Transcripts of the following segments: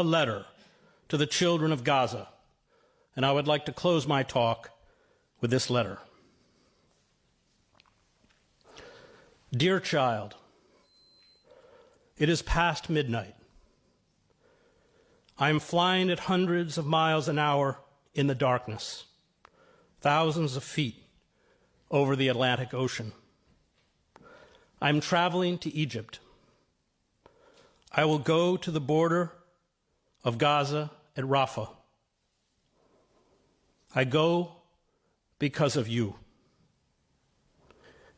A letter to the children of Gaza, and I would like to close my talk with this letter. Dear child, it is past midnight. I am flying at hundreds of miles an hour in the darkness, thousands of feet over the Atlantic Ocean. I am traveling to Egypt. I will go to the border of Gaza at Rafah. I go because of you.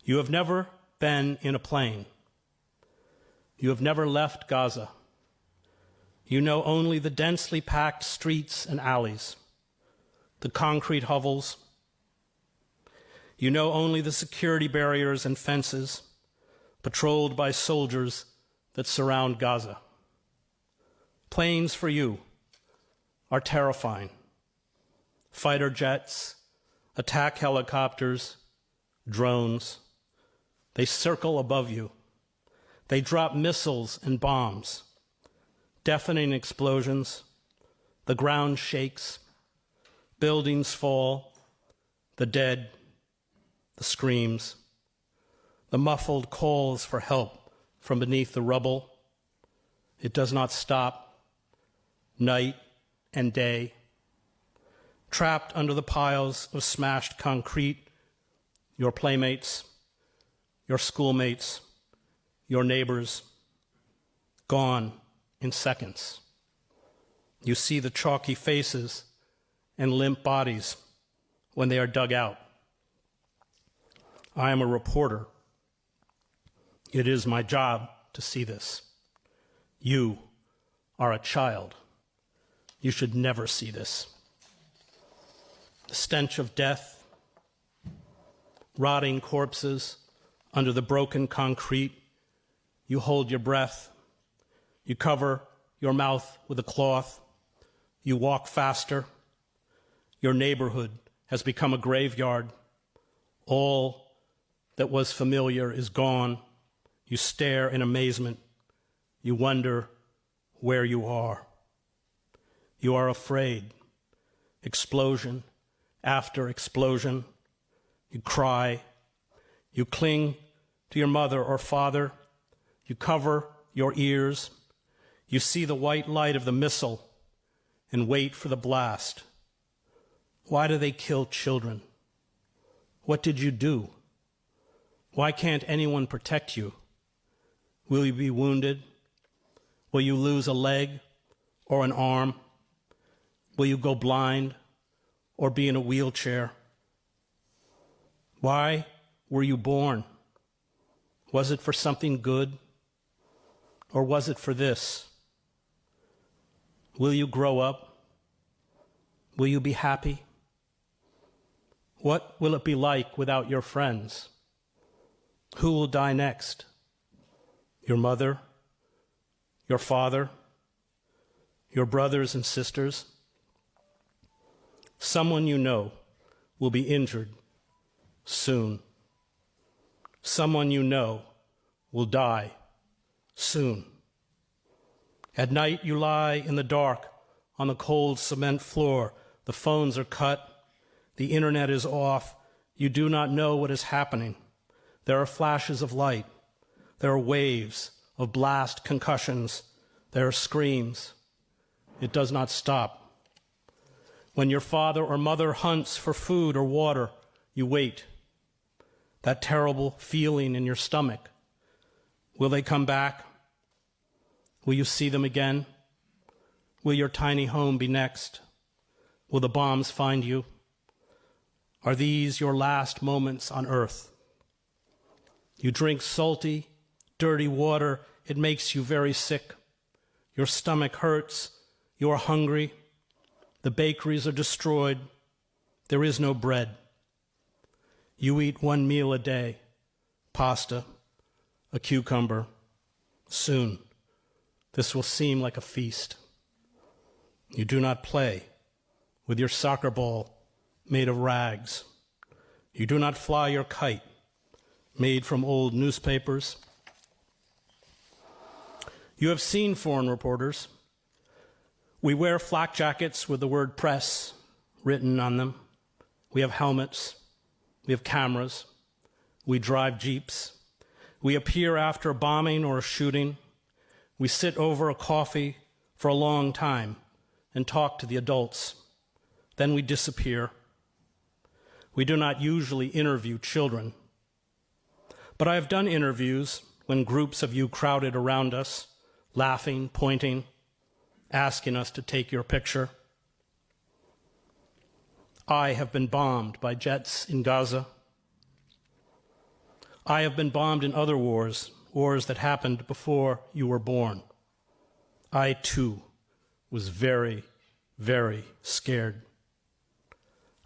You have never been in a plane. You have never left Gaza. You know only the densely packed streets and alleys, the concrete hovels. You know only the security barriers and fences patrolled by soldiers that surround Gaza. Planes for you are terrifying. Fighter jets, attack helicopters, drones. They circle above you. They drop missiles and bombs. Deafening explosions. The ground shakes. Buildings fall. The dead. The screams. The muffled calls for help from beneath the rubble. It does not stop. Night and day. Trapped under the piles of smashed concrete, your playmates, your schoolmates, your neighbors, gone in seconds. You see the chalky faces and limp bodies when they are dug out. I am a reporter. It is my job to see this. You are a child. You should never see this. The stench of death, rotting corpses under the broken concrete. You hold your breath. You cover your mouth with a cloth. You walk faster. Your neighborhood has become a graveyard. All that was familiar is gone. You stare in amazement. You wonder where you are. You are afraid. Explosion after explosion. You cry. You cling to your mother or father. You cover your ears. You see the white light of the missile and wait for the blast. Why do they kill children? What did you do? Why can't anyone protect you? Will you be wounded? Will you lose a leg or an arm? Will you go blind or be in a wheelchair? Why were you born? Was it for something good? Or was it for this? Will you grow up? Will you be happy? What will it be like without your friends? Who will die next? Your mother? Your father? Your brothers and sisters? Someone you know will be injured soon. Someone you know will die soon. At night you lie in the dark on the cold cement floor. The phones are cut. The internet is off. You do not know what is happening. There are flashes of light. There are waves of blast concussions. There are screams. It does not stop. When your father or mother hunts for food or water, you wait. That terrible feeling in your stomach. Will they come back? Will you see them again? Will your tiny home be next? Will the bombs find you? Are these your last moments on earth? You drink salty, dirty water. It makes you very sick. Your stomach hurts. You are hungry. The bakeries are destroyed. There is no bread. You eat one meal a day, pasta, a cucumber. Soon, this will seem like a feast. You do not play with your soccer ball made of rags. You do not fly your kite made from old newspapers. You have seen foreign reporters. We wear flak jackets with the word press written on them. We have helmets. We have cameras. We drive jeeps. We appear after a bombing or a shooting. We sit over a coffee for a long time and talk to the adults. Then we disappear. We do not usually interview children. But I have done interviews when groups of you crowded around us, laughing, pointing, asking us to take your picture. I have been bombed by jets in Gaza. I have been bombed in other wars, wars that happened before you were born. I, too, was very, very scared.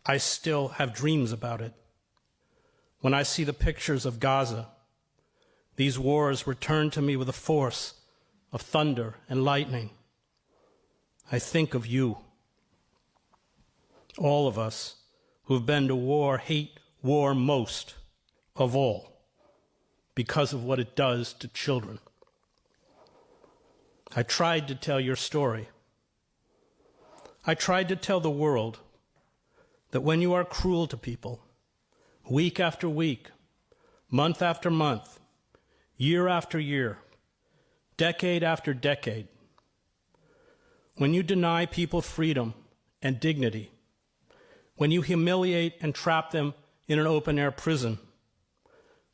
I still have dreams about it. When I see the pictures of Gaza, these wars return to me with a force of thunder and lightning. I think of you. All of us who have been to war hate war most of all because of what it does to children. I tried to tell your story. I tried to tell the world that when you are cruel to people, week after week, month after month, year after year, decade after decade, when you deny people freedom and dignity, when you humiliate and trap them in an open-air prison,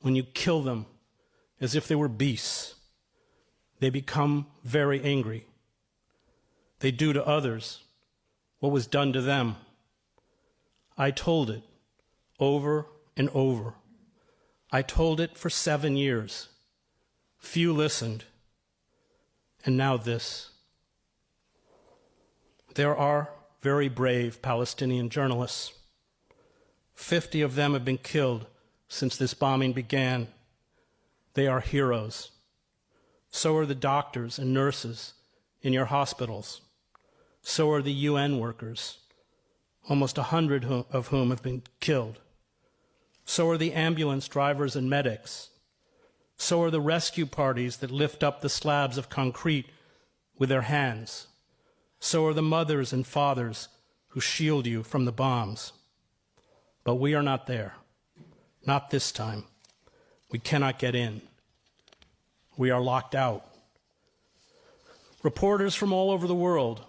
when you kill them as if they were beasts, they become very angry. They do to others what was done to them. I told it over and over. I told it for 7 years. Few listened. And now this. There are very brave Palestinian journalists. 50 of them have been killed since this bombing began. They are heroes. So are the doctors and nurses in your hospitals. So are the UN workers, almost 100 of whom have been killed. So are the ambulance drivers and medics. So are the rescue parties that lift up the slabs of concrete with their hands. So are the mothers and fathers who shield you from the bombs. But we are not there. Not this time. We cannot get in. We are locked out. Reporters from all over the world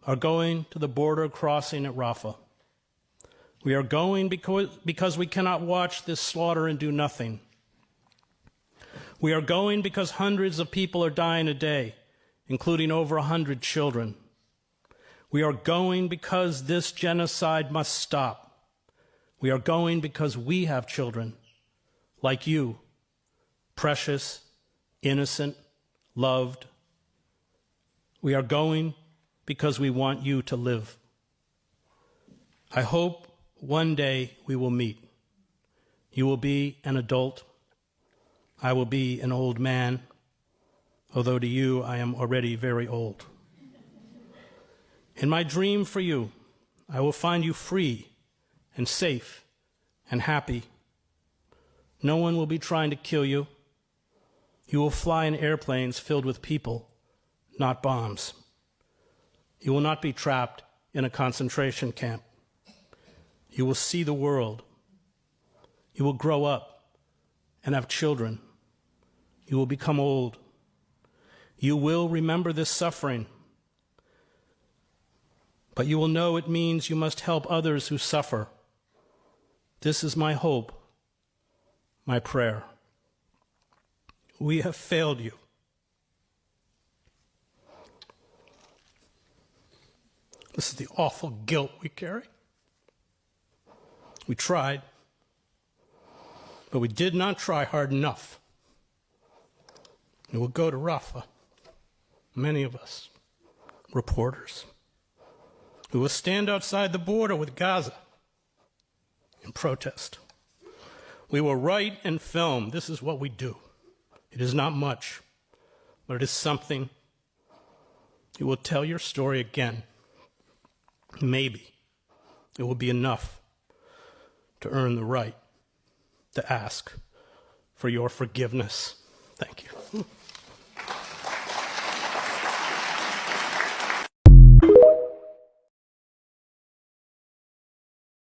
are going to the border crossing at Rafah. We are going because we cannot watch this slaughter and do nothing. We are going because hundreds of people are dying a day, including over 100 children. We are going because this genocide must stop. We are going because we have children, like you, precious, innocent, loved. We are going because we want you to live. I hope one day we will meet. You will be an adult. I will be an old man, although to you I am already very old. In my dream for you, I will find you free and safe and happy. No one will be trying to kill you. You will fly in airplanes filled with people, not bombs. You will not be trapped in a concentration camp. You will see the world. You will grow up and have children. You will become old. You will remember this suffering. But you will know it means you must help others who suffer. This is my hope, my prayer. We have failed you. This is the awful guilt we carry. We tried, but we did not try hard enough. We will go to Rafah, many of us, reporters. We will stand outside the border with Gaza and protest. We will write and film. This is what we do. It is not much, but it is something. You will tell your story again. Maybe it will be enough to earn the right to ask for your forgiveness. Thank you.